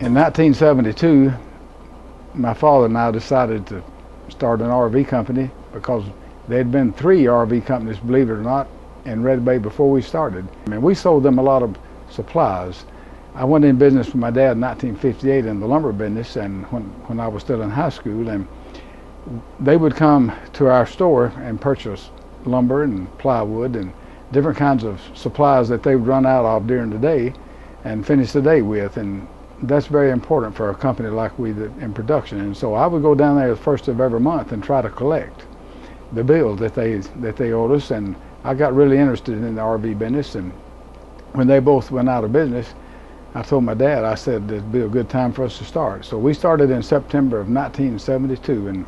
In 1972, my father and I decided to start an RV company because there had been 3 RV companies, believe it or not, in Red Bay before we started. And we sold them a lot of supplies. I went in business with my dad in 1958 in the lumber business, and when I was still in high school, and they would come to our store and purchase lumber and plywood and different kinds of supplies that they would run out of during the day and finish the day with. And that's very important for a company like we that in production. And so I would go down there the first of every month and try to collect the bills that they owed us. And I got really interested in the RV business. And when they both went out of business, I told my dad, I said it'd be a good time for us to start. So we started in September of 1972,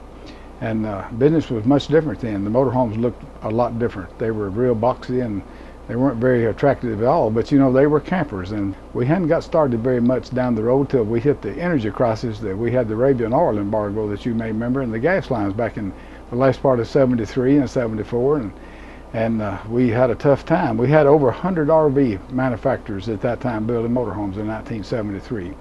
and business was much different then. The motorhomes looked a lot different. They were real boxy and they weren't very attractive at all, but you know, they were campers, and we hadn't got started very much down the road till we hit the energy crisis. That we had the Arabian oil embargo that you may remember, and the gas lines back in the last part of 73 and 74, and we had a tough time. We had over 100 RV manufacturers at that time building motorhomes in 1973.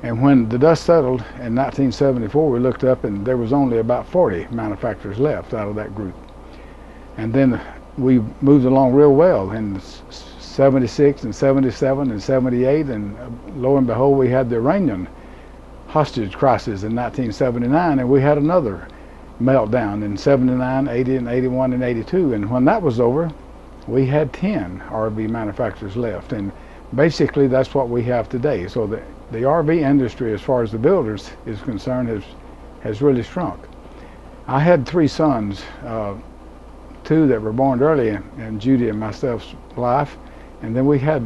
And when the dust settled in 1974, we looked up and there was only about 40 manufacturers left out of that group. And then we moved along real well in 76 and 77 and 78, and lo and behold, we had the Iranian hostage crisis in 1979, and we had another meltdown in 79, 80, and 81, and 82. And when that was over, we had 10 RV manufacturers left, and basically that's what we have today. So the RV industry, as far as the builders is concerned, has really shrunk. I had 3 sons, 2 that were born early in Judy and myself's life, and then we had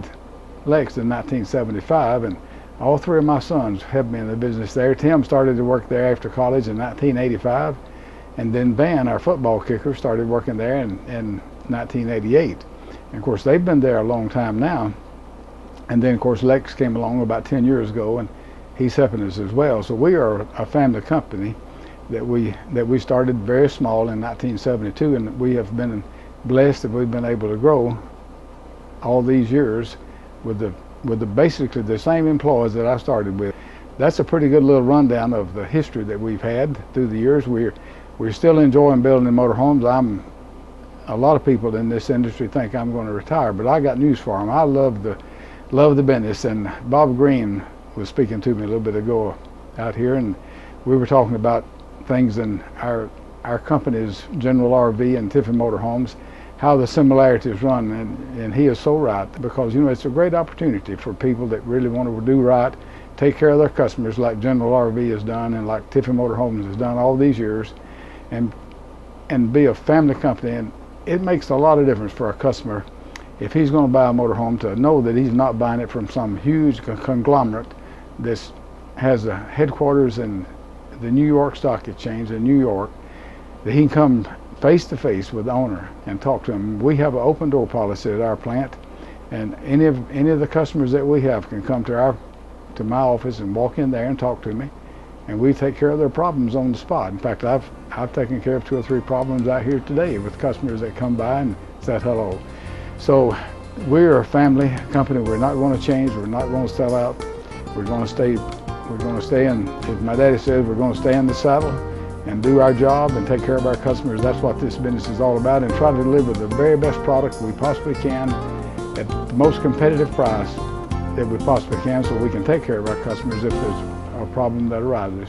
Lex in 1975, and all 3 of my sons helped me in the business there. Tim started to work there after college in 1985, and then Van, our football kicker, started working there in 1988. And of course, they've been there a long time now. And then of course Lex came along about 10 years ago, and he's helping us as well. So we are a family company that we started very small in 1972, and we have been blessed that we've been able to grow all these years with the basically the same employees that I started with. That's a pretty good little rundown of the history that we've had through the years. We're still enjoying building motorhomes. A lot of people in this industry think I'm going to retire, but I got news for them. I love the business. And Bob Green was speaking to me a little bit ago out here, and we were talking about things in our companies, General RV and Tiffin Motorhomes, how the similarities run, and he is so right, because you know, it's a great opportunity for people that really want to do right, take care of their customers like General RV has done and like Tiffin Motorhomes has done all these years, and be a family company. And it makes a lot of difference for a customer if he's going to buy a motorhome to know that he's not buying it from some huge conglomerate that has a headquarters in the New York Stock Exchange in New York, that he can come face to face with the owner and talk to him. We have an open door policy at our plant, and any of the customers that we have can come to my office and walk in there and talk to me, and we take care of their problems on the spot. In fact, I've taken care of 2 or 3 problems out here today with customers that come by and said hello. So we're a family company. We're not going to change. We're not going to sell out. We're going to stay. We're going to stay in, as my daddy says, we're going to stay in the saddle and do our job and take care of our customers. That's what this business is all about, and try to deliver the very best product we possibly can at the most competitive price that we possibly can, so we can take care of our customers if there's a problem that arises.